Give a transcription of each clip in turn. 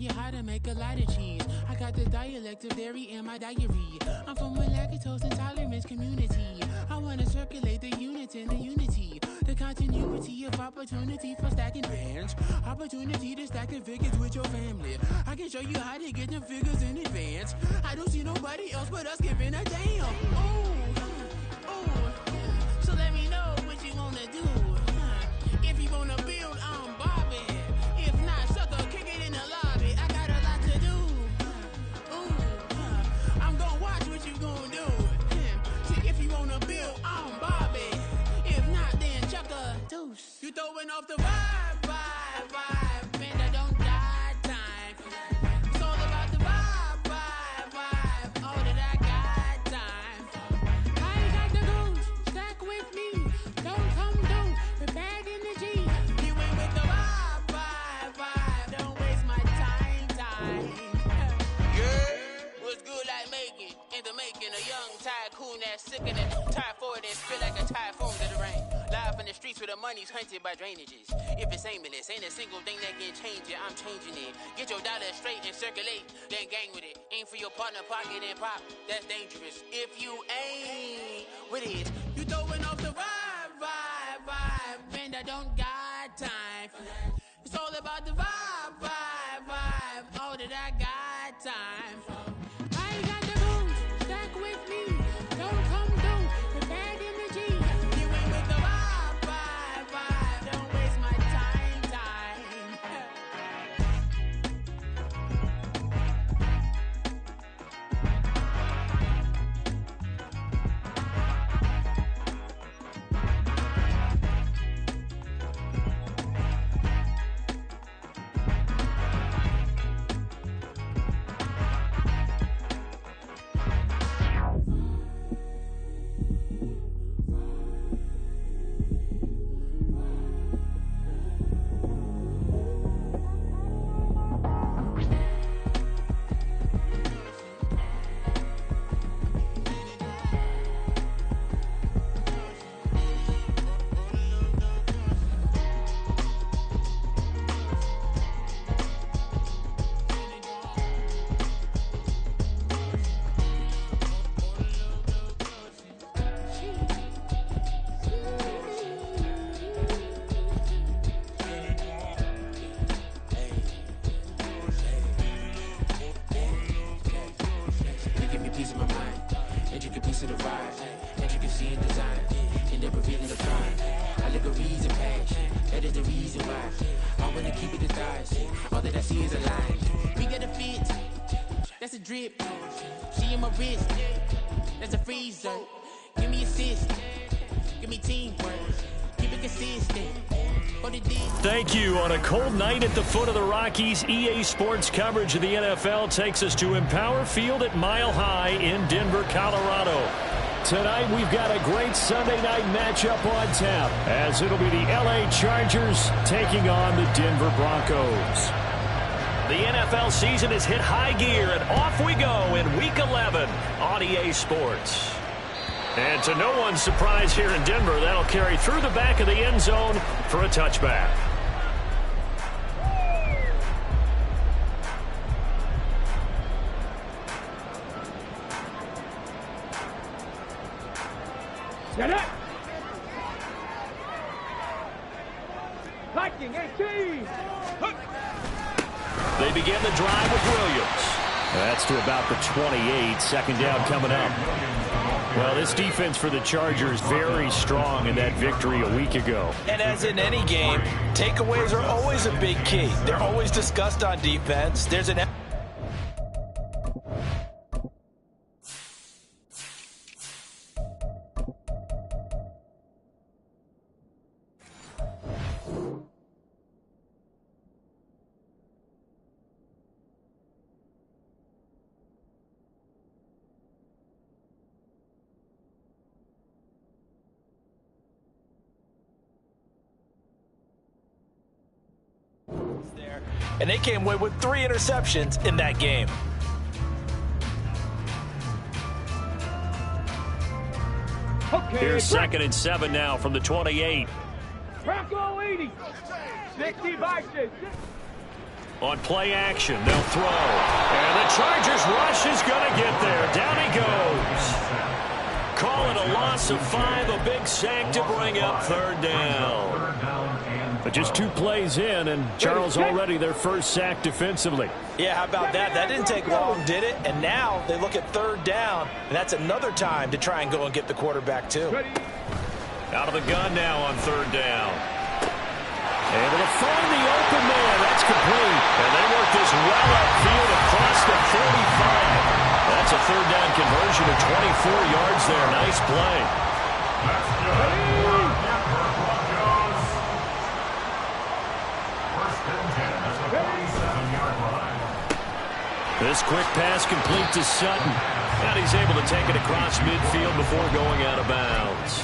you how to make a lot of cheese. I got the dialect of dairy in my diary. I'm from a lactose intolerance community. I want to circulate the units and the unity. The continuity of opportunity for stacking bands. Opportunity to stack the figures with your family. I can show you how to get the figures in advance. I don't see nobody else but us giving a damn. So let me know what you wanna do. If you wanna build, I'm Bobby. If not, sucker, kick it in the lobby. I got a lot to do. I'm gonna watch what you gonna do. See, if you wanna build, I'm Bobby. If not, then chuck a deuce. You throwing off the vibe. Man, I don't die time. It's all about the vibe. All that I got time. I ain't got the goose. Stack with me. Don't come through with bad energy. You ain't with the vibe. Don't waste my time. Yeah, what's good like making? In the making, a young tycoon that's sick of that. Typhoid and spit like a typhoon to the rain. Live in the streets where the money's hunted by drainages. If it's aimless, ain't a single thing that can change it. I'm changing it. Get your dollar straight and circulate, then gang with it. Aim for your partner, pocket and pop. That's dangerous. If you ain't with it, you throwing off the vibe. Man, I don't got time for that. It's all about the vibe. All that I got time for. I ain't got the booze. Stack with me. Don't come through with bad energy. You ain't with the vibe. Don't waste my time. Drip, she in my wrist, that's a freezer. Give me assist, give me teamwork, keep it consistent. Thank you. On a cold night at the foot of the Rockies, EA Sports coverage of the NFL takes us to Empower Field at Mile High in Denver, Colorado. Tonight we've got a great Sunday night matchup on tap, as it'll be the LA Chargers taking on the Denver Broncos. The NFL season has hit high gear, and off we go in Week 11 on EA Sports. And to no one's surprise here in Denver, that'll carry through the back of the end zone for a touchback. Get it! Viking 18! They begin the drive with Williams. That's to about the 28. Second down coming up. Well, this defense for the Chargers very strong in that victory a week ago. And as in any game, takeaways are always a big key. They're always discussed on defense. There's an there, and they came away with 3 interceptions in that game. Okay, Here's 2nd and 7 now from the 28. Bronco 80. 60 by 6. On play action, they'll throw. And the Chargers rush is going to get there. Down he goes. Call it a loss of 5, a big sack to bring up 3rd down. But just 2 plays in, and Charles already their first sack defensively. Yeah, how about that? That didn't take long, did it? And now they look at 3rd down, and that's another time to try and go and get the quarterback too. Out of the gun now on 3rd down. Able to find the open man. That's complete. And they work this well upfield across the 45. That's a 3rd down conversion of 24 yards there. Nice play. This quick pass complete to Sutton. And he's able to take it across midfield before going out of bounds.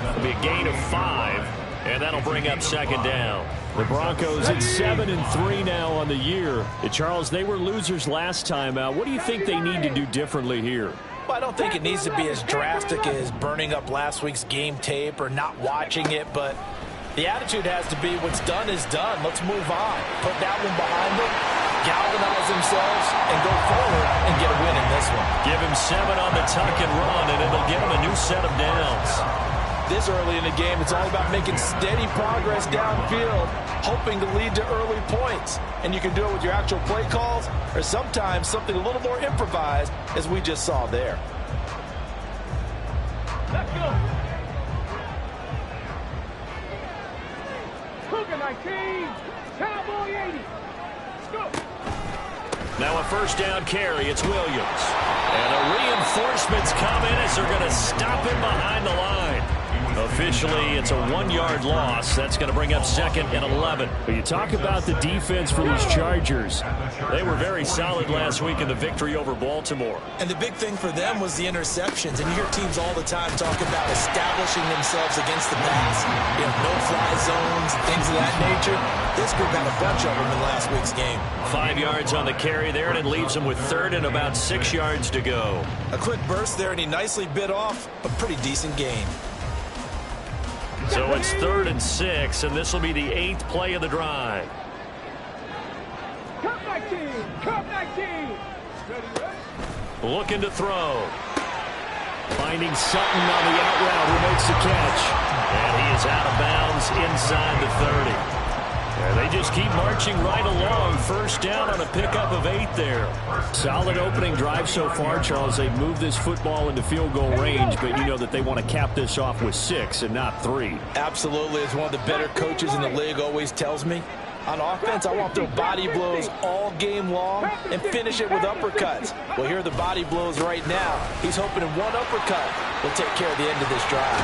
It'll be a gain of 5, and that'll bring up 2nd down. The Broncos at 7-3 now on the year. Charles, they were losers last time out. What do you think they need to do differently here? Well, I don't think it needs to be as drastic as burning up last week's game tape or not watching it, but the attitude has to be what's done is done. Let's move on. Put that one behind them, galvanize themselves, and go forward and get a win in this one. Give him 7 on the tuck and run, and it'll give him a new set of downs. This early in the game, it's all about making steady progress downfield, hoping to lead to early points. And you can do it with your actual play calls or sometimes something a little more improvised, as we just saw there. Let's go. Cougar 19, Cowboy 80. Let's go. Now a 1st down carry. It's Williams. And a reinforcement's coming as they're going to stop him behind the line. Officially, it's a 1-yard loss. That's going to bring up 2nd and 11. But you talk about the defense for these Chargers. They were very solid last week in the victory over Baltimore. And the big thing for them was the interceptions. And you hear teams all the time talk about establishing themselves against the pass. You know, no-fly zones and things of that nature. This group had a bunch of them in last week's game. 5 yards on the carry there, and it leaves them with 3rd and about 6 yards to go. A quick burst there, and he nicely bit off a pretty decent gain. So it's 3rd and 6, and this will be the 8th play of the drive. Cup 19, Cup 19. Looking to throw. Finding Sutton on the out route, who makes the catch. And he is out of bounds inside the 30. And they just keep marching right along. 1st down on a pickup of 8 there. Solid opening drive so far, Charles. They've moved this football into field goal range, but you know that they want to cap this off with 6 and not 3. Absolutely. As one of the better coaches in the league always tells me, on offense, I want to throw body blows all game long and finish it with uppercuts. Well, here are the body blows right now. He's hoping in one uppercut will take care of the end of this drive.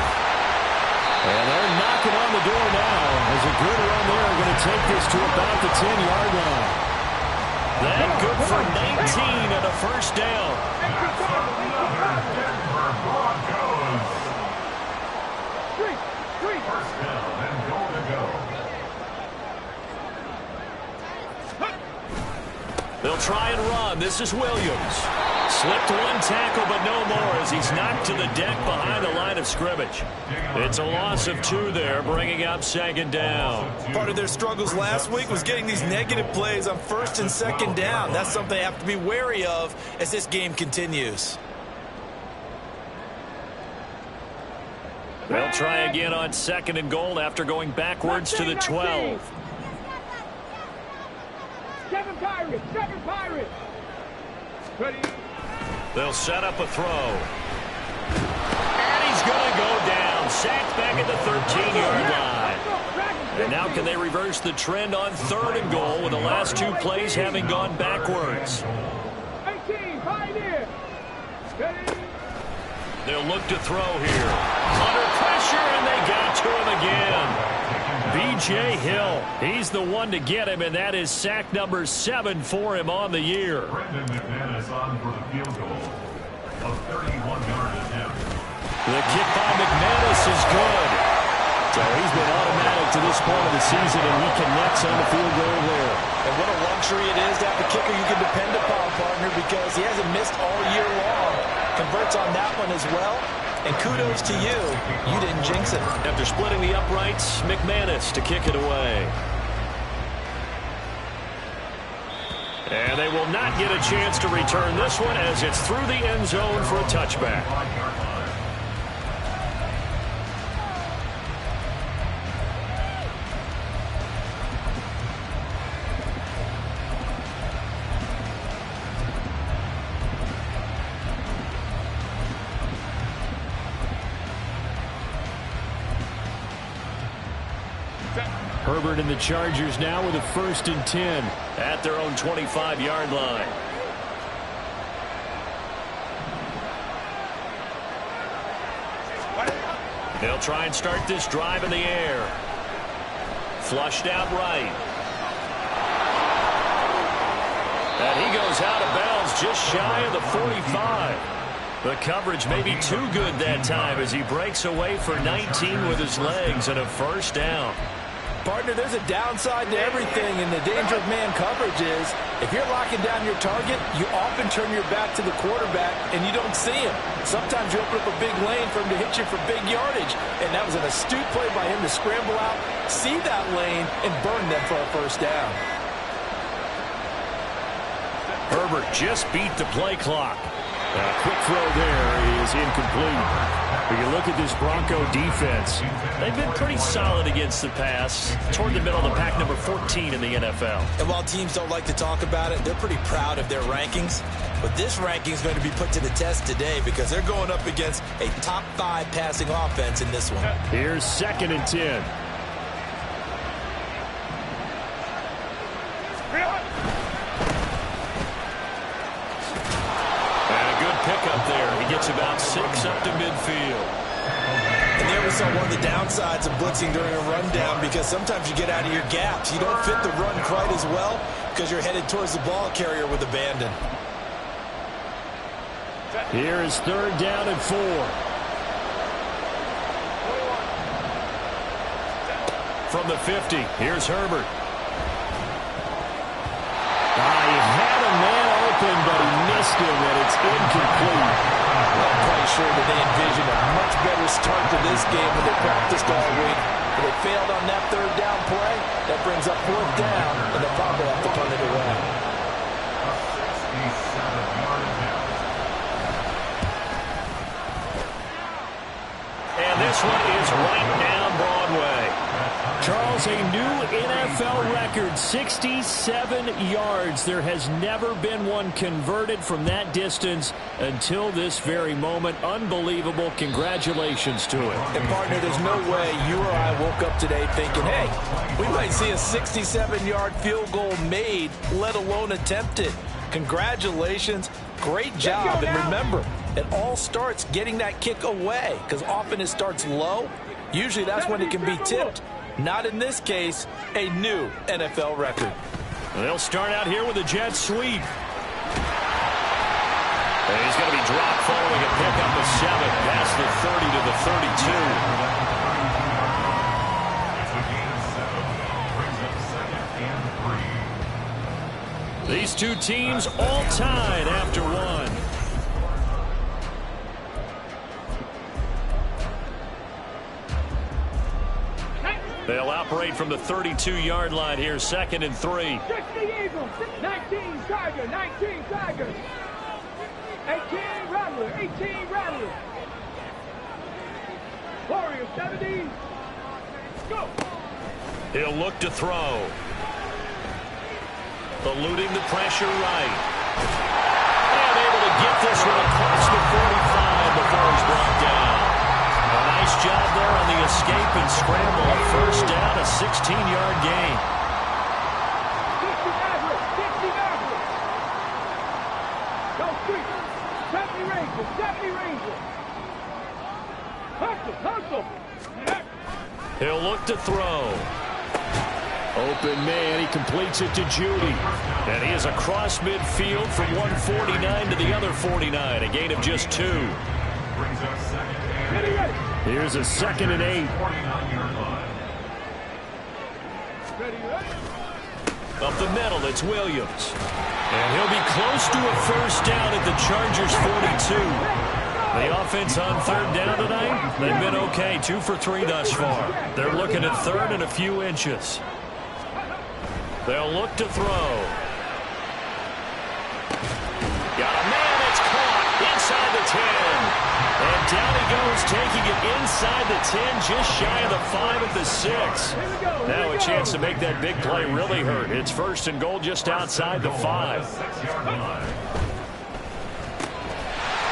And they're knocking on the door now. There's a good run there. Going to take this to about the 10-yard line. That good for 19 and a 1st down. They'll try and run. This is Williams. Slipped 1 tackle, but no more as he's knocked to the deck behind the line of scrimmage. It's a loss of 2 there, bringing up 2nd down. Part of their struggles last week was getting these negative plays on 1st and 2nd down. That's something they have to be wary of as this game continues. They'll try again on 2nd and goal after going backwards to the 12. 7 Pirates, 7 Pirates. Ready. They'll set up a throw. And he's going to go down. Sacked back at the 13-yard line. And now can they reverse the trend on 3rd and goal with the last 2 plays having gone backwards? 18, Pioneer. Ready. They'll look to throw here. Under pressure, and they got to him again. B.J. Hill, he's the one to get him, and that is sack number 7 for him on the year. Brendan McManus on for the field goal. A 31-yard attempt. The kick by McManus is good. So he's been automatic to this point of the season, and he connects on the field goal there. And what a luxury it is to have a kicker you can depend upon, partner, because he hasn't missed all year long. Converts on that one as well. And kudos to you. You didn't jinx it. After splitting the uprights, McManus to kick it away. And they will not get a chance to return this one as it's through the end zone for a touchback. Herbert and the Chargers now with a 1st and 10 at their own 25-yard line. They'll try and start this drive in the air. Flushed out right. And he goes out of bounds just shy of the 45. The coverage may be too good that time as he breaks away for 19 with his legs and a 1st down. Partner, there's a downside to everything, and the danger of man coverage is if you're locking down your target, you often turn your back to the quarterback and you don't see him. Sometimes you open up a big lane for him to hit you for big yardage, and that was an astute play by him to scramble out, see that lane, and burn them for a 1st down. Herbert just beat the play clock. A quick throw there is incomplete. When you look at this Bronco defense, they've been pretty solid against the pass, toward the middle of the pack, number 14 in the NFL. And while teams don't like to talk about it, they're pretty proud of their rankings. But this ranking is going to be put to the test today because they're going up against a top 5 passing offense in this one. Here's 2nd and 10. Pickup there. He gets about 6 up to midfield. And there we saw one of the downsides of blitzing during a rundown because sometimes you get out of your gaps. You don't fit the run quite as well because you're headed towards the ball carrier with abandon. Here is 3rd down and 4. From the 50, here's Herbert. He had a man open, but he missed him, and it's incomplete. I'm quite sure that they envisioned a much better start to this game when they practiced all week. But they failed on that 3rd down play. That brings up 4th down, and they'll probably have to punt it away. And this one is right down Broadway. Charles, a new NFL record, 67 yards. There has never been one converted from that distance until this very moment. Unbelievable. Congratulations to it. And, partner, there's no way you or I woke up today thinking, hey, we might see a 67-yard field goal made, let alone attempted. Congratulations. Great job. And remember, it all starts getting that kick away because often it starts low. Usually that's when it can be tipped. Not in this case, a new NFL record. They'll start out here with a jet sweep. And he's going to be dropped following a pickup of 7 past the 30 to the 32. These two teams all tied after one. They'll operate from the 32-yard line here, 2nd and 3. 60 Eagles, 19 Tiger, 19 Tigers. 18 Rattler, 18 Rattler. Warriors, 70. Go. He'll look to throw. Eluding the pressure right. And able to get this one across the 45 before he's brought down. A nice job there on the escape and scramble. A 1st down, a 16-yard gain. 60 Maverick, 60 Maverick. Go street. 70 Rangers, 70 Rangers. Hustle, hustle. He'll look to throw. Open man, he completes it to Judy. And he is across midfield from 149 to the other 49. A gain of just 2. Here's a 2nd and 8. Up the middle, it's Williams. And he'll be close to a 1st down at the Chargers' 42. The offense on 3rd down tonight, they've been okay. 2 for 3 thus far. They're looking at 3rd and a few inches. They'll look to throw. Got a man that's caught inside the 10. And down he goes, taking it inside the 10, just shy of the 5 at the 6. Now a chance to make that big play really hurt. It's first and goal just outside the 5.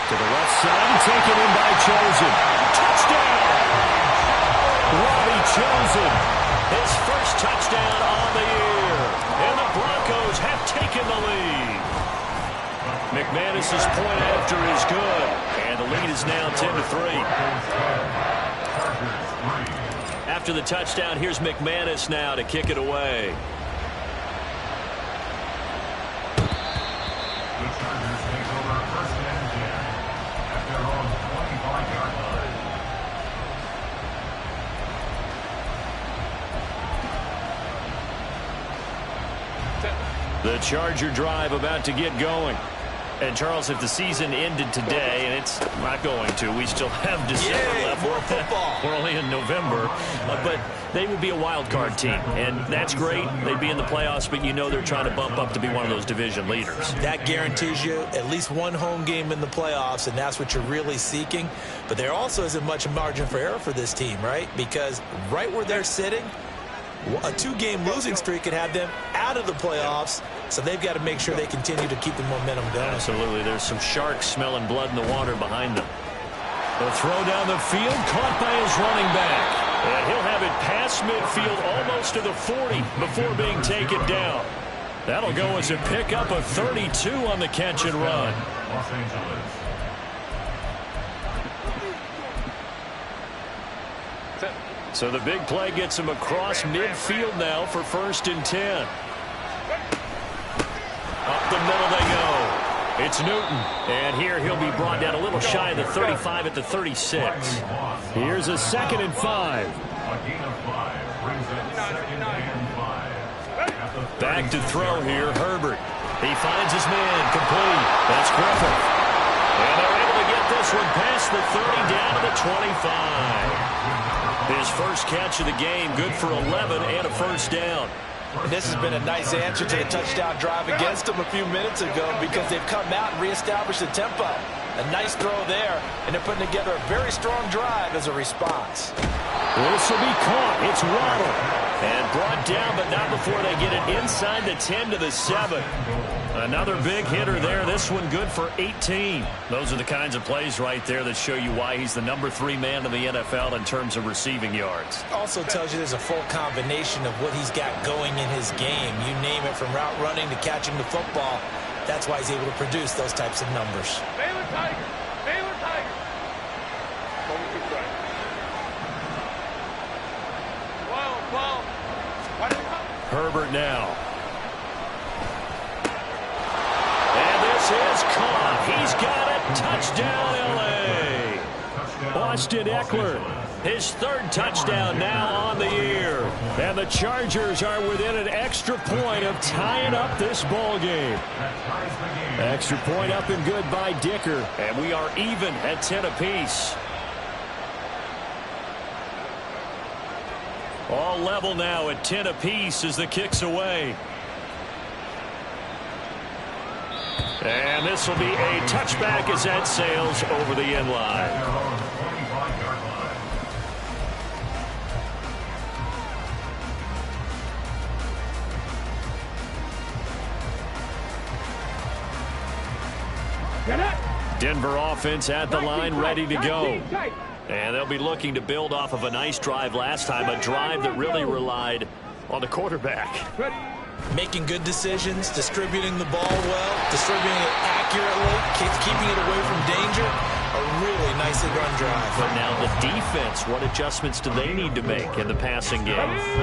To the left side, taken in by Chosen. Touchdown! Robbie Chosen, his first touchdown on the year. And the Broncos have taken the lead. McManus's point after is good. And the lead is now 10-3. After the touchdown, here's McManus now to kick it away. The Charger drive about to get going. And, Charles, if the season ended today, and it's not going to, we still have December left. More football. We're only in November. But they would be a wild card team, and that's great. They'd be in the playoffs, but you know they're trying to bump up to be one of those division leaders. That guarantees you at least one home game in the playoffs, and that's what you're really seeking. But there also isn't much margin for error for this team, right? Because right where they're sitting, a 2-game losing streak could have them out of the playoffs, so they've got to make sure they continue to keep the momentum going. Absolutely. There's some sharks smelling blood in the water behind them. The throw down the field, caught by his running back. And he'll have it past midfield, almost to the 40, before being taken down. That'll go as a pickup of 32 on the catch and run. Los Angeles. So the big play gets him across midfield now for first and 10. Up the middle they go. It's Newton. And here he'll be brought down a little shy of the 35 at the 36. Here's a 2nd and 5. A gain of 5 brings up 2nd and 5. Back to throw here, Herbert. He finds his man, complete. That's Griffin. And they're able to get this one past the 30 down to the 25. His first catch of the game, good for 11 and a first down. This has been a nice answer to the touchdown drive against them a few minutes ago because they've come out and reestablished the tempo. A nice throw there, and they're putting together a very strong drive as a response. This will be caught. It's Waddle. And brought down, but not before they get it inside the 10 to the 7. Another big hitter there. This one good for 18. Those are the kinds of plays right there that show you why he's the number 3 man in the NFL in terms of receiving yards. Also tells you there's a full combination of what he's got going in his game. You name it, from route running to catching the football. That's why he's able to produce those types of numbers. Baylor Tiger. Baylor Tiger. Well. Herbert now. And this is caught. He's got it. Touchdown, L.A. Austin Eckler, his 3rd touchdown now on the year. And the Chargers are within an extra point of tying up this ball game. Extra point up and good by Dicker. And we are even at 10 apiece. All level now at 10 apiece as the kick's away. And this will be a touchback as that sails over the end line. Denver offense at the line, ready to go. And they'll be looking to build off of a nice drive last time, a drive that really relied on the quarterback. Making good decisions, distributing the ball well, distributing it accurately, keeping it away from danger. A really nicely run drive. But now the defense, what adjustments do they need to make in the passing game?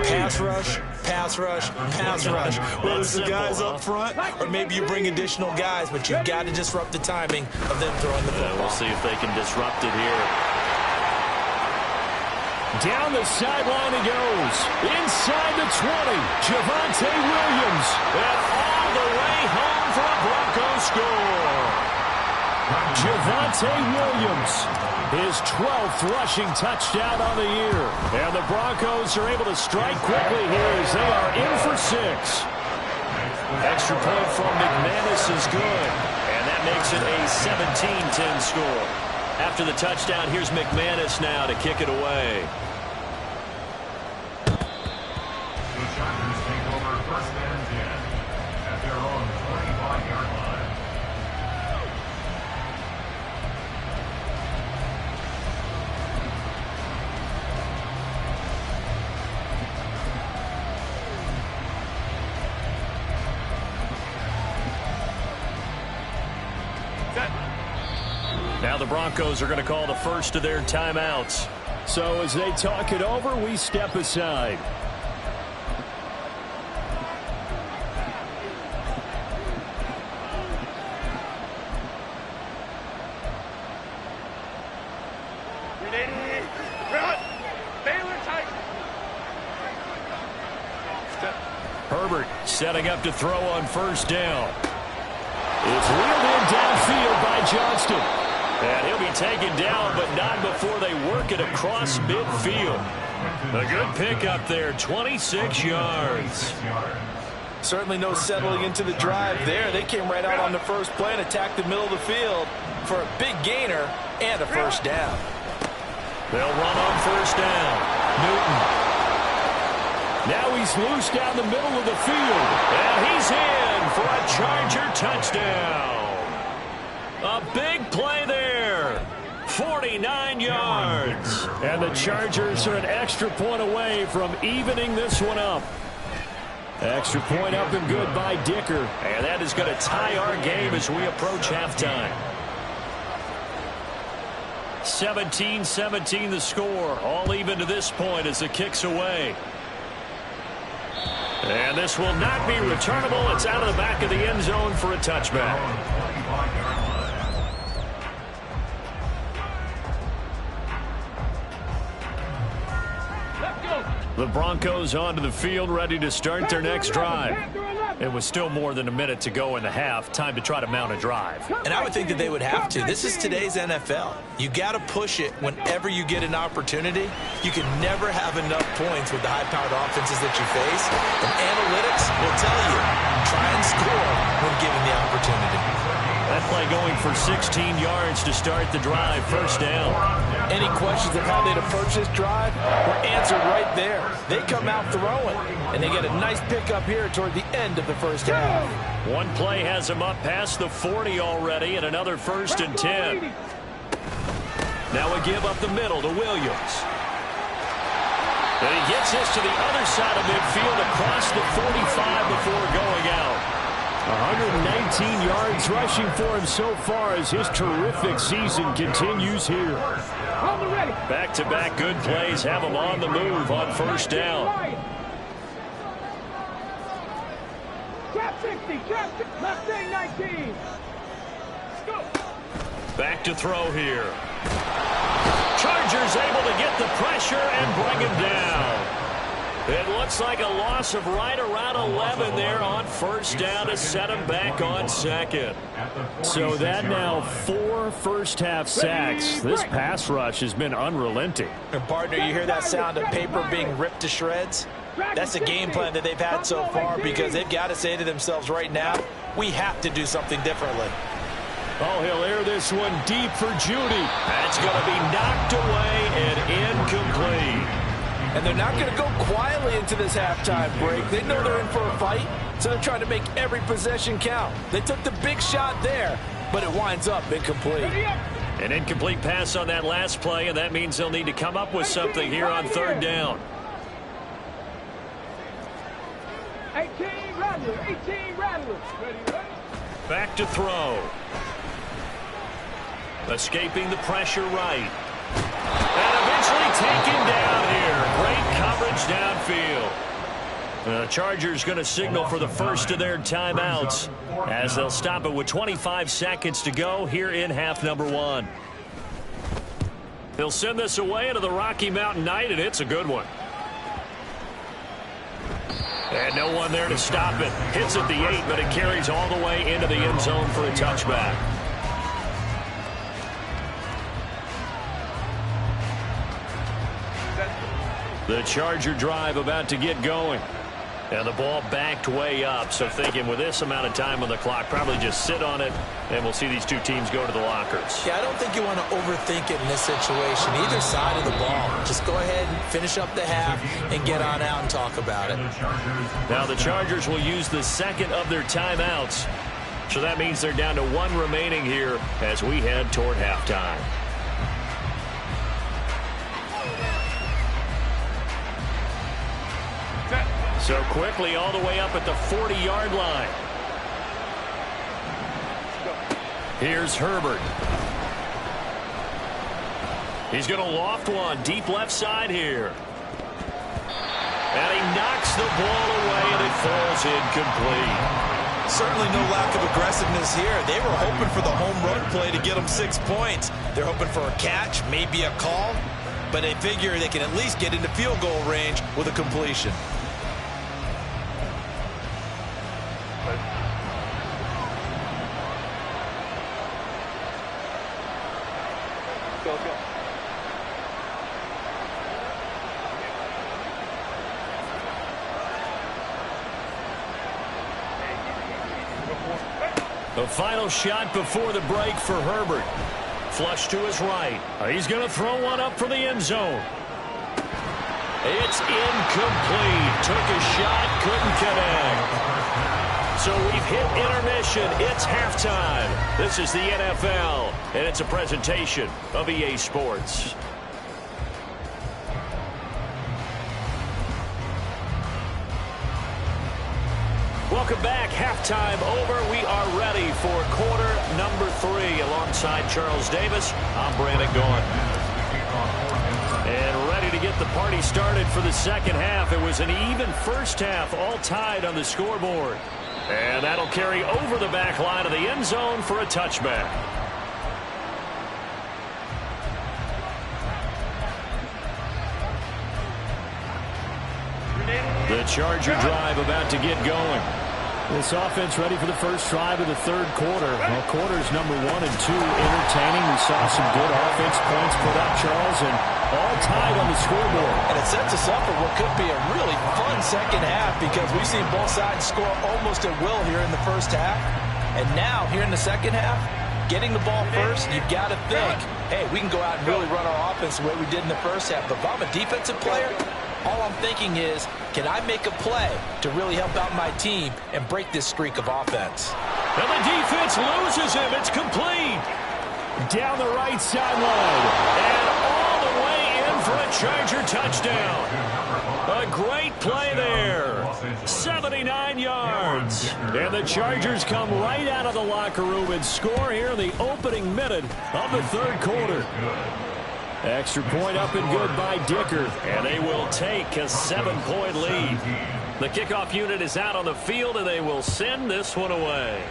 Pass rush, pass rush, pass rush. Whether it's the guys up front, or maybe you bring additional guys, but you've got to disrupt the timing of them throwing the football. We'll see if they can disrupt it here. Down the sideline he goes. Inside the 20. Javonte Williams. And all the way home for a Broncos score. Javonte Williams. His 12th rushing touchdown on the year. And the Broncos are able to strike quickly here as they are in for 6. Extra point from McManus is good. And that makes it a 17-10 score. After the touchdown, here's McManus now to kick it away. The Chargers take over first and 10 at their own 25-yard line. Now the Broncos are going to call the first of their timeouts. So as they talk it over, we step aside. Herbert setting up to throw on first down. It's wheeled in downfield by Johnston. And he'll be taken down, but not before they work it across midfield. A good pickup there, 26 yards. Certainly no settling into the drive there. They came right out on the first play and attacked the middle of the field for a big gainer and a first down. They'll run on first down. Newton. Now he's loose down the middle of the field. And he's in for a Charger touchdown. A big play there. 49 yards. And the Chargers are an extra point away from evening this one up. Extra point up and good by Dicker. And that is going to tie our game as we approach halftime. 17-17 the score. All even to this point as the kick's away. And this will not be returnable. It's out of the back of the end zone for a touchback. The Broncos onto the field, ready to start their next drive. It was still more than a minute to go in the half. Time to try to mount a drive. And I would think that they would have to. This is today's NFL. You got to push it whenever you get an opportunity. You can never have enough points with the high-powered offenses that you face. And analytics will tell you, try and score when given the opportunity. That play going for 16 yards to start the drive. First down. Any questions of how they'd approach this drive were answered right there. They come out throwing, and they get a nice pickup here toward the end of the first half. One play has them up past the 40 already, and another first and 10. Now a give up the middle to Williams. And he gets this to the other side of midfield across the 45 before going out. 119 yards rushing for him so far as his terrific season continues here. Back-to-back good plays have him on the move on first down. Back to throw here. Chargers able to get the pressure and bring him down. It looks like a loss of right around 11 there on first down to set him back on second. So that now 4 first-half sacks. This pass rush has been unrelenting. And partner, you hear that sound of paper being ripped to shreds? That's a game plan that they've had so far because they've got to say to themselves right now, we have to do something differently. Oh, he'll air this one deep for Judy. That's going to be knocked away and incomplete. And they're not going to go quietly into this halftime break. They know they're in for a fight, so they're trying to make every possession count. They took the big shot there, but it winds up incomplete. An incomplete pass on that last play, and that means they'll need to come up with something here on third down. 18 Rattlers. Back to throw. Escaping the pressure right. And eventually taken down here. Great coverage downfield. The Chargers going to signal for the first of their timeouts as they'll stop it with 25 seconds to go here in half number 1. They'll send this away into the Rocky Mountain night, and it's a good one. And no one there to stop it. Hits at the 8, but it carries all the way into the end zone for a touchback. The Charger drive about to get going. And the ball backed way up, so thinking with this amount of time on the clock, probably just sit on it, and we'll see these two teams go to the lockers. Yeah, I don't think you want to overthink it in this situation. Either side of the ball, just go ahead and finish up the half and get on out and talk about it. Now the Chargers will use the second of their timeouts, so that means they're down to one remaining here as we head toward halftime. So quickly all the way up at the 40-yard line. Here's Herbert. He's going to loft one deep left side here. And he knocks the ball away, and it falls incomplete. Certainly no lack of aggressiveness here. They were hoping for the home run play to get them 6 points. They're hoping for a catch, maybe a call, but they figure they can at least get into field goal range with a completion. The final shot before the break for Herbert. Flush to his right. He's going to throw one up for the end zone. It's incomplete. Took a shot, couldn't connect. So we've hit intermission. It's halftime. This is the NFL, and it's a presentation of EA Sports. Welcome back. Halftime over. We are ready for quarter number 3. Alongside Charles Davis, I'm Brandon Gaughan. And ready to get the party started for the second half. It was an even first half, all tied on the scoreboard. And that'll carry over the back line of the end zone for a touchback. The Charger drive about to get going. This offense ready for the first drive of the third quarter. Well, quarters number 1 and 2 entertaining. We saw some good offense points put up, Charles, and all tied on the scoreboard. And it sets us up for what could be a really fun second half because we've seen both sides score almost at will here in the first half. And now, here in the second half, getting the ball first, you've got to think, hey, we can go out and really run our offense the way we did in the first half. But if I'm a defensive player, all I'm thinking is, can I make a play to really help out my team and break this streak of offense? And the defense loses him. It's complete. Down the right sideline. And all the way in for a Charger touchdown. A great play there. 79 yards. And the Chargers come right out of the locker room and score here in the opening minute of the third quarter. Extra point up and good by Dicker, and they will take a 7-point lead. The kickoff unit is out on the field, and they will send this one away.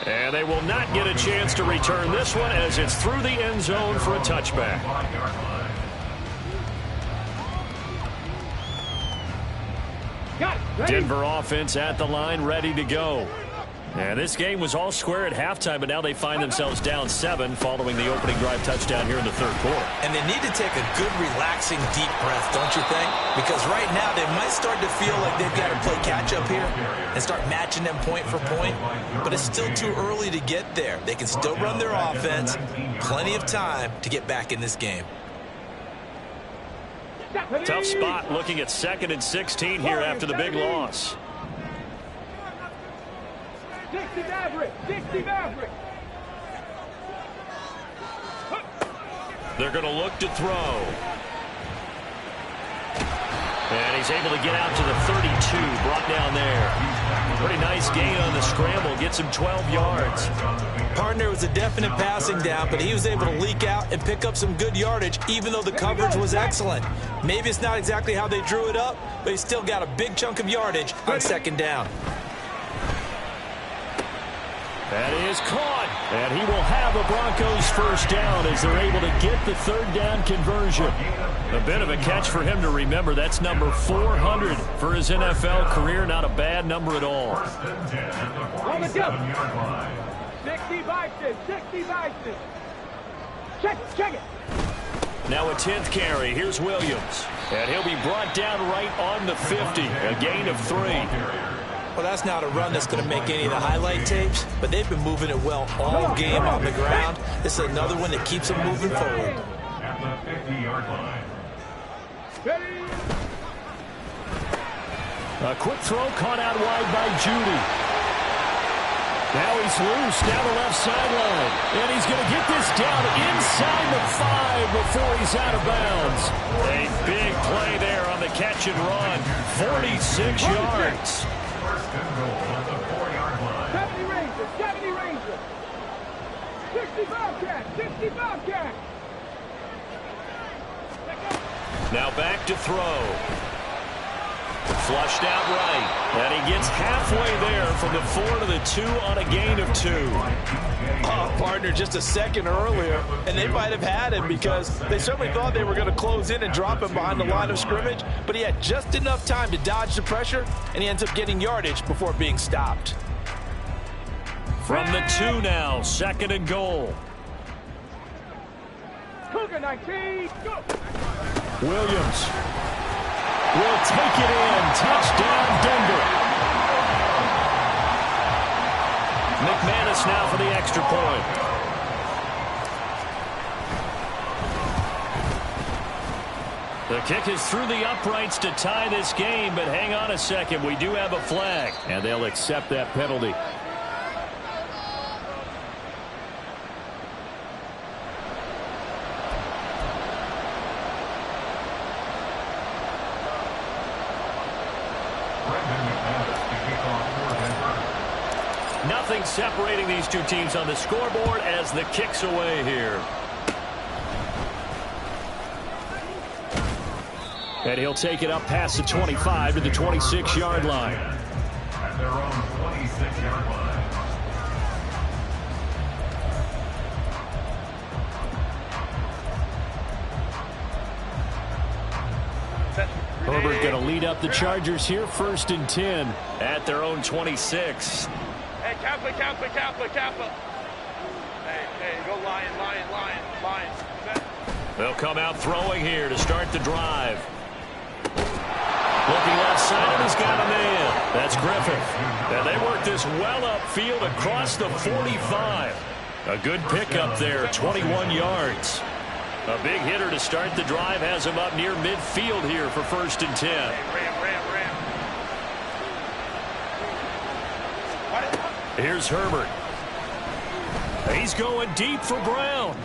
And they will not get a chance to return this one as it's through the end zone for a touchback. Denver offense at the line, ready to go. And this game was all square at halftime, but now they find themselves down 7 following the opening drive touchdown here in the third quarter. And they need to take a good, relaxing, deep breath, don't you think? Because right now they might start to feel like they've got to play catch-up here and start matching them point for point. But it's still too early to get there. They can still run their offense. Plenty of time to get back in this game. Tough spot looking at 2nd and 16 here after the big loss. 60 Maverick! 60 Maverick! They're going to look to throw. And he's able to get out to the 32, brought down there. Pretty nice gain on the scramble, gets him 12 yards. Partner was a definite passing down, but he was able to leak out and pick up some good yardage, even though the coverage was excellent. Maybe it's not exactly how they drew it up, but he still got a big chunk of yardage on 2nd down. That is caught, and he will have a Broncos first down as they're able to get the 3rd down conversion. A bit of a catch for him to remember. That's number 400 for his NFL career. Not a bad number at all. On the jump. 60 Bison. 60 Bison. Check it. Now a 10th carry. Here's Williams. And he'll be brought down right on the 50. A gain of 3. Well, that's not a run that's going to make any of the highlight tapes, but they've been moving it well all game on the ground. This is another one that keeps them moving forward. At the 50-yard line. A quick throw caught out wide by Judy. Now he's loose down the left sideline. And he's going to get this down inside the 5 before he's out of bounds. A big play there on the catch and run. 46 yards. First and goal at the 4-yard line. 70 Rangers, 70 Rangers. 60 Bobcats, 60 Bobcats. Now back to throw. Flushed out right. And he gets halfway there from the 4 to the 2 on a gain of 2. Oh, partner, just a second earlier, and they might have had him because they certainly thought they were going to close in and drop him behind the line of scrimmage, but he had just enough time to dodge the pressure, and he ends up getting yardage before being stopped. From the 2 now, 2nd and goal. Cougar 19, go. Williams will take it in. Touchdown, Denver. McManus now for the extra point. The kick is through the uprights to tie this game, but hang on a second. We do have a flag, and they'll accept that penalty. Nothing separating these two teams on the scoreboard as the kick's away here. And he'll take it up past the 25 to the 26-yard line. At their own 26-yard line. Herbert going to lead up the Chargers here, 1st and 10 at their own 26. Hey, Kappa. Hey, go Lion. They'll come out throwing here to start the drive. Looking left side, and he's got a man. That's Griffith. And they work this well upfield across the 45. A good pickup there, 21 yards. A big hitter to start the drive has him up near midfield here for 1st and 10. Ram. Here's Herbert. He's going deep for Brown.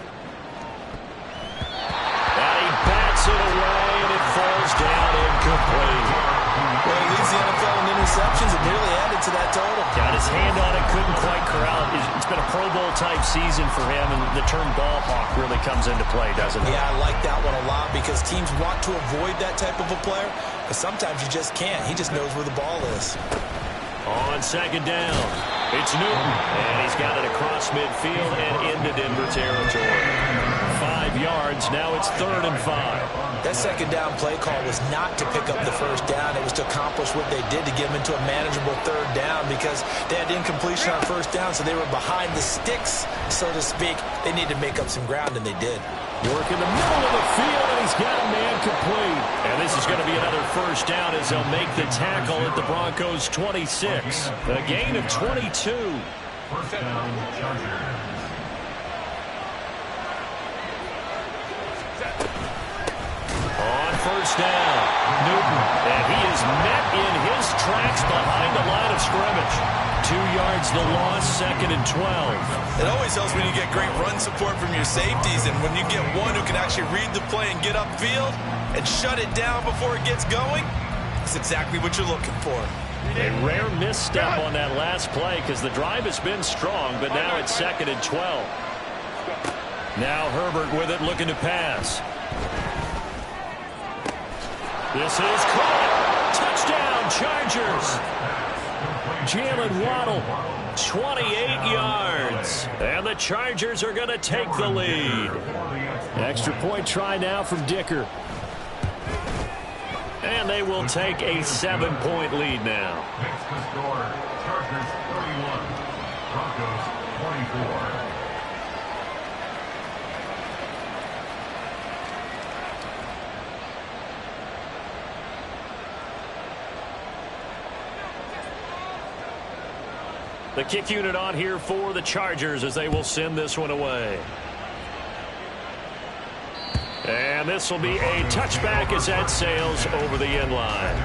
And he bats it away, and it falls down incomplete. Well, he leads the NFL in interceptions and nearly added to that total. Got his hand on it, couldn't quite corral it. It's been a Pro Bowl-type season for him, and the term ball hawk really comes into play, doesn't it? Yeah, I like that one a lot because teams want to avoid that type of a player, but sometimes you just can't. He just knows where the ball is. On 2nd down, it's Newton, and he's got it across midfield and into Denver territory. 5 yards, now it's 3rd and 5. That 2nd down play call was not to pick up the 1st down. It was to accomplish what they did to get them into a manageable 3rd down because they had incompletion on 1st down, so they were behind the sticks, so to speak. They needed to make up some ground, and they did. Work in the middle of the field, and he's got a man complete. And this is going to be another 1st down as they'll make the tackle at the Broncos' 26. A gain of 22. 1st down, Chargers. On 1st down, Newton, and he is met in his tracks behind the line of scrimmage. 2 yards the loss, 2nd and 12. It always helps when you get great run support from your safeties, and when you get one who can actually read the play and get upfield and shut it down before it gets going, that's exactly what you're looking for. A rare misstep on that last play because the drive has been strong, but now it's 2nd and 12. Now Herbert with it, looking to pass. This is caught. Touchdown, Chargers. Jalen Waddle, 28 yards. And the Chargers are going to take the lead. Extra point try now from Dicker. And they will take a 7-point lead now. Next to score, Chargers 31, Broncos 24. The kick unit on here for the Chargers as they will send this one away. And this will be a touchback as that sails over the end line.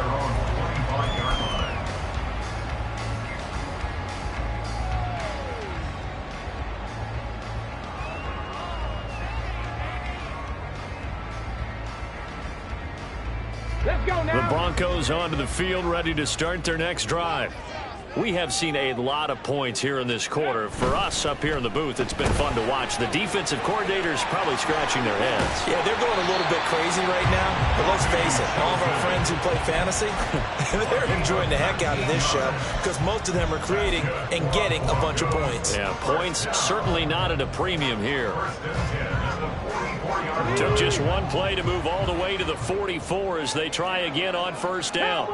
Let's go now. The Broncos onto the field, ready to start their next drive. We have seen a lot of points here in this quarter. For us up here in the booth, it's been fun to watch. The defensive coordinators probably scratching their heads. Yeah, they're going a little bit crazy right now. But let's face it, all of our friends who play fantasy, they're enjoying the heck out of this show because most of them are creating and getting a bunch of points. Yeah, points certainly not at a premium here. Took just one play to move all the way to the 44 as they try again on first down.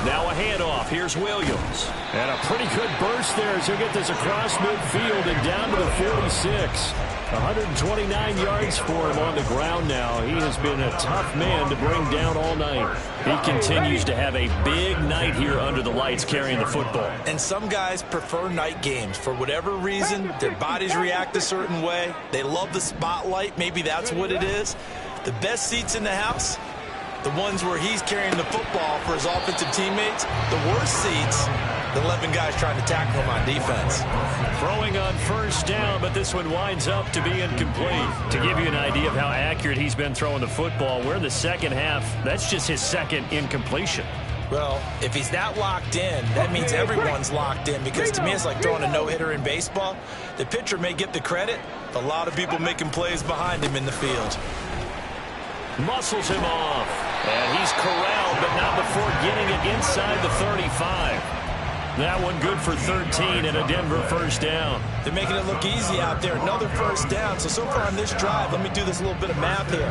Now a handoff. Here's Williams. And a pretty good burst there as he'll get this across midfield and down to the 46. 129 yards for him on the ground now. He has been a tough man to bring down all night. He continues to have a big night here under the lights carrying the football. And some guys prefer night games. For whatever reason, their bodies react a certain way. They love the spotlight. Maybe that's what it is. The best seats in the house, the ones where he's carrying the football for his offensive teammates. The worst seats, the 11 guys trying to tackle him on defense. Throwing on first down, but this one winds up to be incomplete. To give you an idea of how accurate he's been throwing the football, we're in the second half. That's just his second incompletion. Well, if he's that locked in, that means everyone's locked in because to me it's like throwing a no-hitter in baseball. The pitcher may get the credit, but a lot of people making plays behind him in the field. Muscles him off. And he's corralled, but not before getting it inside the 35. That one good for 13 and a Denver first down. They're making it look easy out there. Another first down. So far on this drive, let me do this little bit of math here.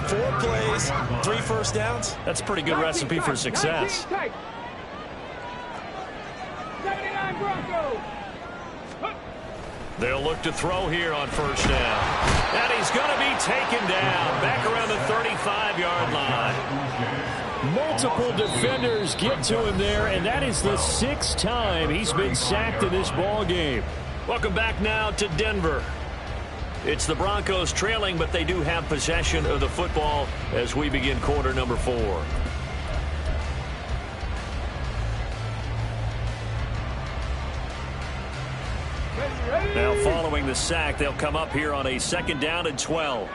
4 plays, 3 first downs. That's a pretty good recipe for success. 79 Broncos. They'll look to throw here on first down. And he's going to be taken down back around the 35-yard line. Multiple defenders get to him there, and that is the 6th time he's been sacked in this ball game. Welcome back now to Denver. It's the Broncos trailing, but they do have possession of the football as we begin quarter number 4. Now following the sack, they'll come up here on a 2nd down and 12.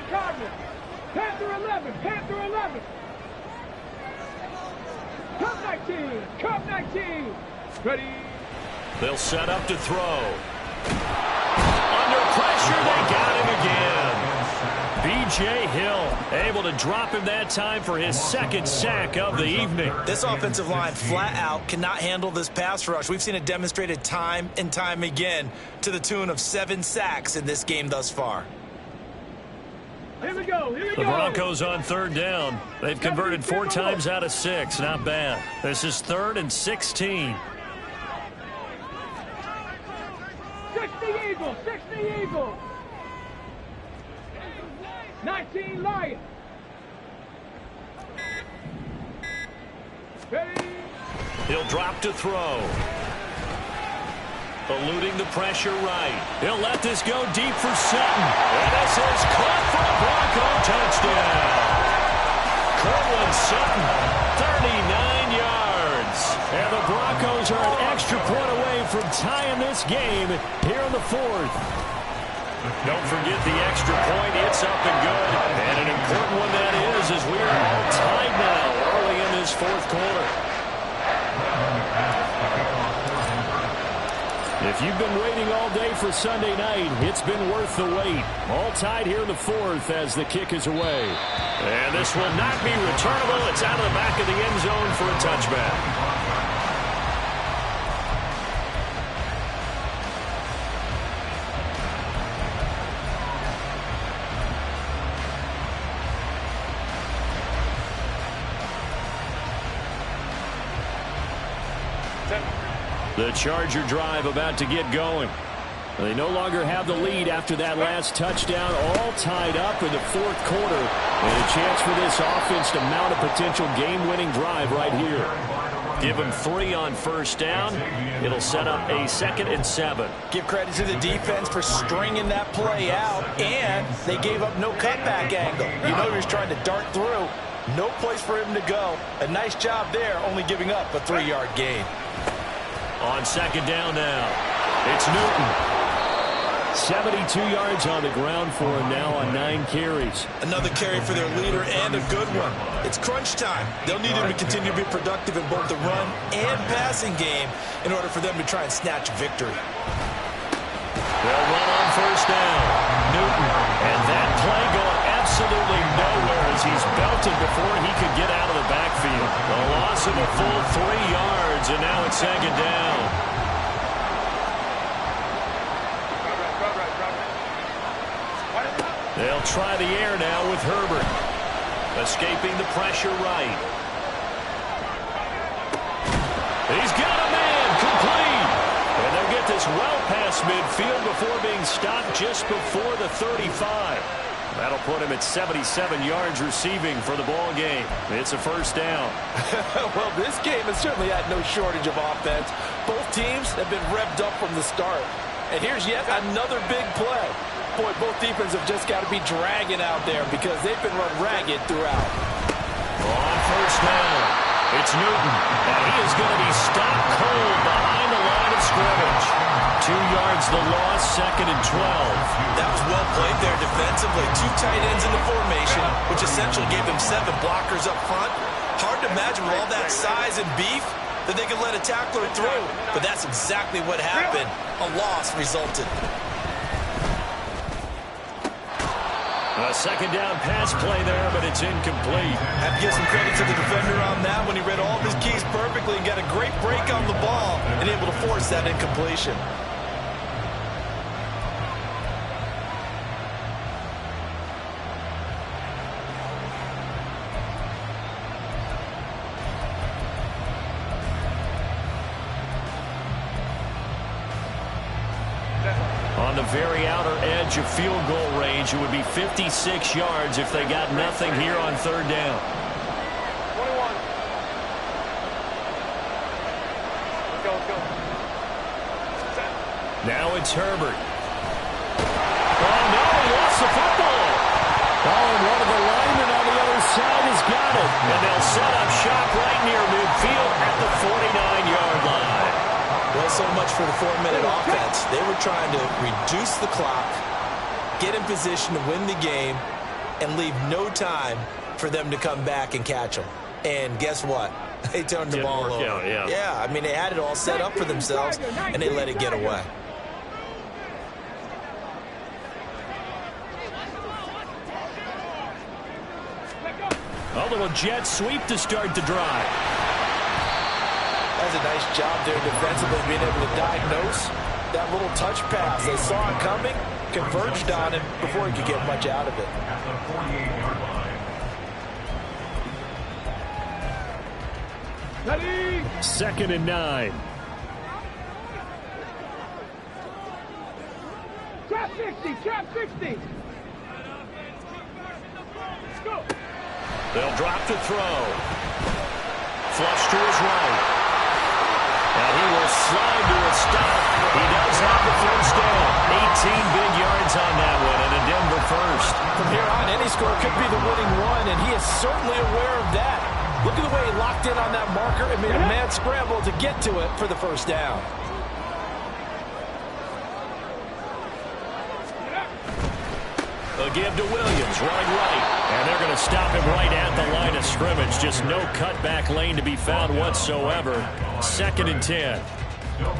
Cardinal. Panther 11. Cup 19. Ready. They'll set up to throw. Under pressure, they got him again. B.J. Hill able to drop him that time for his 2nd sack of the evening. This offensive line flat out cannot handle this pass rush. We've seen it demonstrated time and time again to the tune of 7 sacks in this game thus far. Here we go. The Broncos on 3rd down. They've converted 4 times out of 6. Not bad. This is 3rd and 16. 60 Eagles. 19 Lions. Ready. He'll drop to throw. Eluding the pressure right. He'll let this go deep for Sutton. And this is caught for a Bronco touchdown. Cortland Sutton, 39 yards. And the Broncos are an extra point away from tying this game here in the 4th. Don't forget the extra point. It's up and good. And an important one that is, as we are all tied now early in this 4th quarter. If you've been waiting all day for Sunday night, it's been worth the wait. All tied here in the 4th as the kick is away. And this will not be returnable. It's out of the back of the end zone for a touchback. The Charger drive about to get going. They no longer have the lead after that last touchdown, all tied up in the fourth quarter. And a chance for this offense to mount a potential game-winning drive right here. Give them 3 on first down. It'll set up a 2nd and 7. Give credit to the defense for stringing that play out, and they gave up no cutback angle. You know he was trying to dart through. No place for him to go. A nice job there, only giving up a 3-yard gain. On 2nd down now, it's Newton. 72 yards on the ground for him now on 9 carries. Another carry for their leader and a good one. It's crunch time. They'll need him to continue to be productive in both the run and passing game in order for them to try and snatch victory. They'll run on first down. Newton. And that play going absolutely nowhere as he's belted before he could get out of the backfield. A loss of a full 3 yards, and now it's 2nd down. They'll try the air now with Herbert. Escaping the pressure right. He's got a man complete. And they'll get this well past midfield before being stopped just before the 35. That'll put him at 77 yards receiving for the ball game. It's a first down. Well, this game has certainly had no shortage of offense. Both teams have been revved up from the start. And here's yet another big play. Boy, both defenses have just got to be dragging out there because they've been run ragged throughout. On first down, it's Newton. And he is going to be stopped cold behind the line of scrimmage. 2 yards the loss, 2nd and 12. That was well played there defensively. 2 tight ends in the formation, which essentially gave them 7 blockers up front. Hard to imagine with all that size and beef that they could let a tackler through. But that's exactly what happened. A loss resulted. A 2nd down pass play there, but it's incomplete. Have to give some credit to the defender on that when he read all of his keys perfectly and got a great break on the ball and able to force that incompletion. On the very outer edge of field goal range, it would be 56 yards if they got nothing here on 3rd down. 21. Let's go. Set. Now it's Herbert. Oh, no, he lost the football. Oh, and one of the linemen on the other side has got it. And they'll set up shop right near midfield at the 49-yard line. Well, so much for the 4-minute offense. They were trying to reduce the clock, get in position to win the game, and leave no time for them to come back and catch them. And guess what? They turned the ball over. Yeah, I mean, they had it all set up for themselves, and they let it get away. A little jet sweep to start the drive. That's a nice job there defensively, being able to diagnose that little touch pass. They saw it coming, converged on it before he could get much out of it. At the 48-yard line. Ready? 2nd and 9. Trap 60, trap 60. Let's go. They'll drop the throw. Flush to his right. And he will slide to a stop. He does have the first down. 18 big yards on that one, and a Denver first. From here on, any score could be the winning one, and he is certainly aware of that. Look at the way he locked in on that marker and made a mad scramble to get to it for the first down. A give to Williams, running right. And they're going to stop him right at the line of scrimmage. Just no cutback lane to be found whatsoever. 2nd and 10.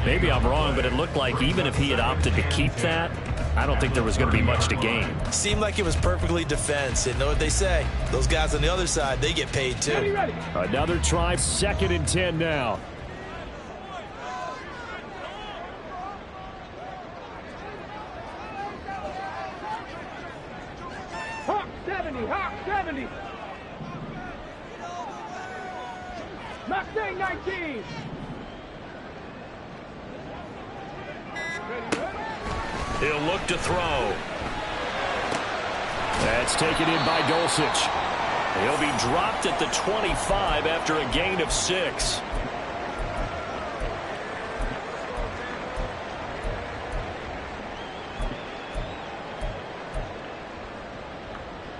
Maybe I'm wrong, but it looked like even if he had opted to keep that, I don't think there was going to be much to gain. Seemed like it was perfectly defense. And know what they say? Those guys on the other side, they get paid too. Ready. Another try, 2nd and 10 now. Hawk 70, Hawk 70. Mustang 19. Ready. He'll look to throw. That's taken in by Dulcich. He'll be dropped at the 25 after a gain of 6.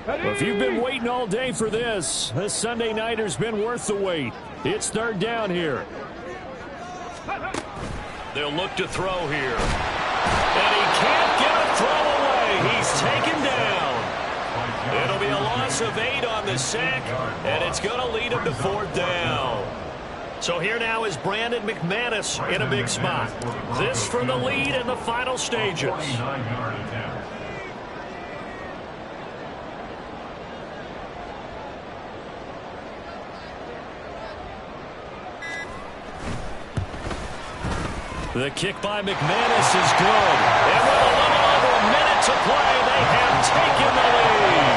Well, if you've been waiting all day for this Sunday nighter's been worth the wait. It's third down here. They'll look to throw here. And he can't get a throw away. He's taken down. It'll be a loss of 8 on the sack, and it's going to lead him to fourth down. So here now is Brandon McManus in a big spot. This for the lead in the final stages. The kick by McManus is good. And with a little over a minute to play, they have taken the lead.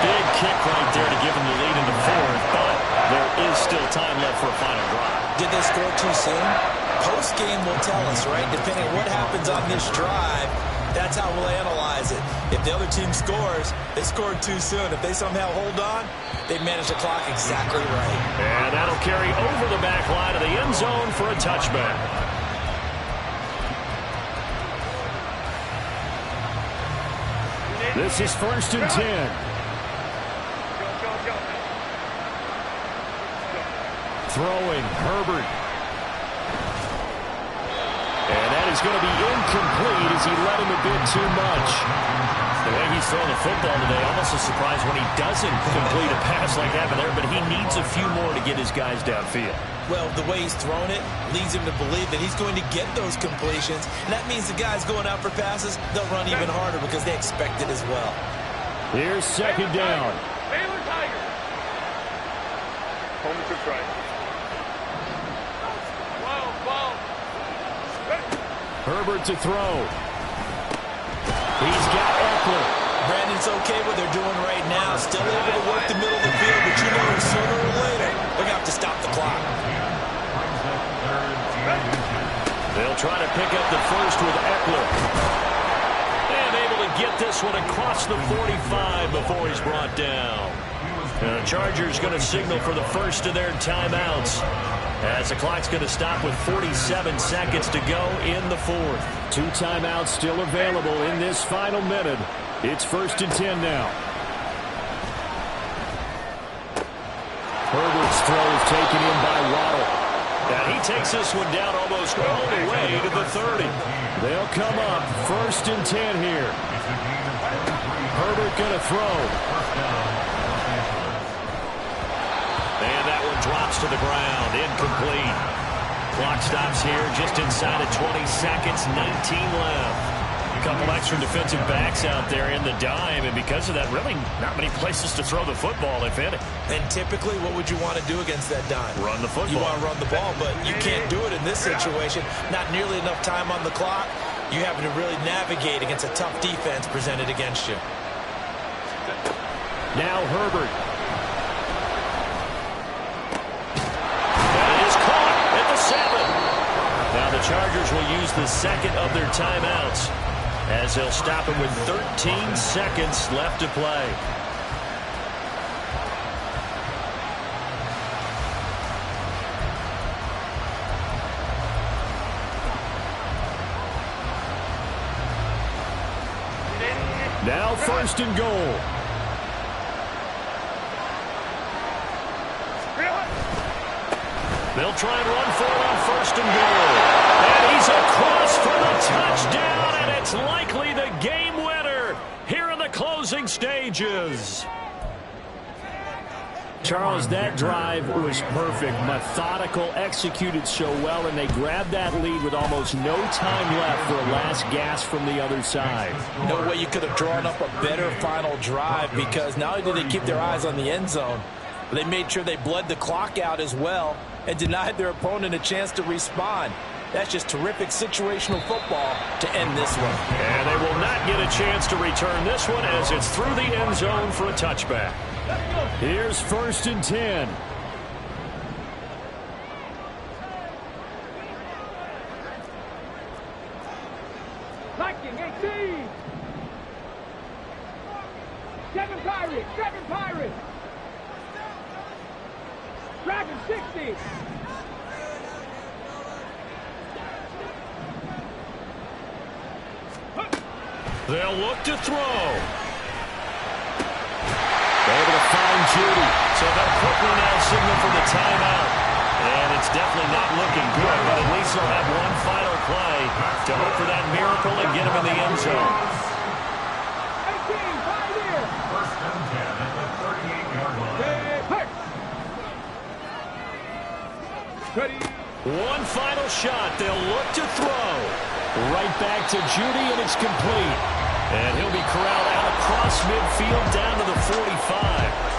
Big kick right there to give them the lead in the fourth, but there is still time left for a final drive. Did they score too soon? Post-game will tell us, right? Depending on what happens on this drive, that's how we'll analyze it. If the other team scores, they scored too soon. If they somehow hold on, they manage the clock exactly right. And that'll carry over the back line of the end zone for a touchback. This is 1st and 10. Throwing, Herbert. And that is going to be incomplete as he let him a bit too much. The way he's throwing the football today, almost a surprise when he doesn't complete a pass like that there, but he needs a few more to get his guys downfield. Well, the way he's thrown it leads him to believe that he's going to get those completions. And that means the guys going out for passes, they'll run even harder because they expect it as well. Here's second down. Baylor Tigers. Home to right. Herbert to throw. He's got Eckler. Brandon's okay what they're doing right now. Still able to work the middle of the field, but you know sooner or later they're going to have to stop the clock. They'll try to pick up the first with Eckler. And able to get this one across the 45 before he's brought down. The Chargers going to signal for the first of their timeouts, as the clock's going to stop with 47 seconds to go in the fourth. 2 timeouts still available in this final minute. It's 1st and 10 now. Herbert's throw is taken in by Waddle. And he takes this one down almost all the way to the 30. They'll come up 1st and 10 here. Herbert going to throw. And that one drops to the ground. Incomplete. Clock stops here just inside of 20 seconds. 19 left. A couple extra defensive backs out there in the dime, and because of that, really not many places to throw the football, if any. And typically, what would you want to do against that dime? Run the football. You want to run the ball, but you can't do it in this situation. Not nearly enough time on the clock. You have to really navigate against a tough defense presented against you. Now Herbert. At the 7. Now the Chargers will use the second of their timeouts, as they'll stop it with 13 seconds left to play. Now 1st and goal. They'll try and run for it on 1st and goal. And he's across for the touchdown, and it's likely the game winner here in the closing stages. Charles, that drive was perfect, methodical, executed so well, and they grabbed that lead with almost no time left for a last gasp from the other side. No way you could have drawn up a better final drive, because not only did they keep their eyes on the end zone, but they made sure they bled the clock out as well and denied their opponent a chance to respond. That's just terrific situational football to end this one. And they will not get a chance to return this one, as it's through the end zone for a touchback. Here's 1st and 10. Viking 18. 7 Pirates. 7 Pirates. Dragon 60. They'll look to throw. Able to find Judy. So they'll quickly now signal for the timeout. And it's definitely not looking good, but at least they'll have one final play to hope for that miracle and get him in the end zone. 18, 5 here. First and 10 at the 38-yard line. Ready. One final shot. They'll look to throw. Right back to Judy, and it's complete. And he'll be corralled out across midfield down to the 45.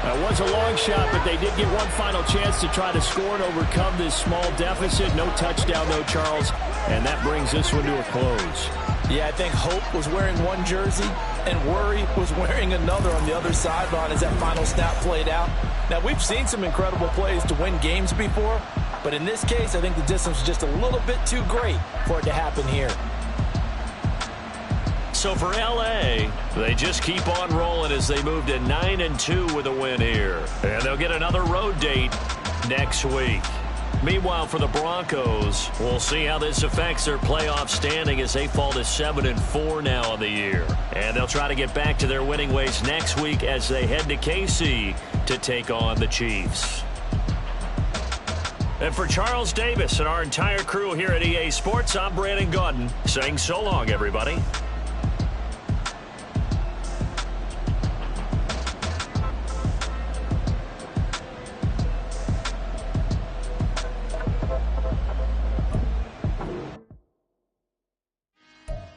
That was a long shot, but they did get one final chance to try to score and overcome this small deficit. No touchdown, though, Charles. And that brings this one to a close. Yeah, I think hope was wearing one jersey and worry was wearing another on the other sideline as that final snap played out. Now, we've seen some incredible plays to win games before, but in this case, I think the distance was just a little bit too great for it to happen here. So for L.A., they just keep on rolling as they move to 9-2 with a win here. And they'll get another road date next week. Meanwhile, for the Broncos, we'll see how this affects their playoff standing as they fall to 7-4 now on the year. And they'll try to get back to their winning ways next week as they head to KC to take on the Chiefs. And for Charles Davis and our entire crew here at EA Sports, I'm Brandon Gaudin saying so long, everybody.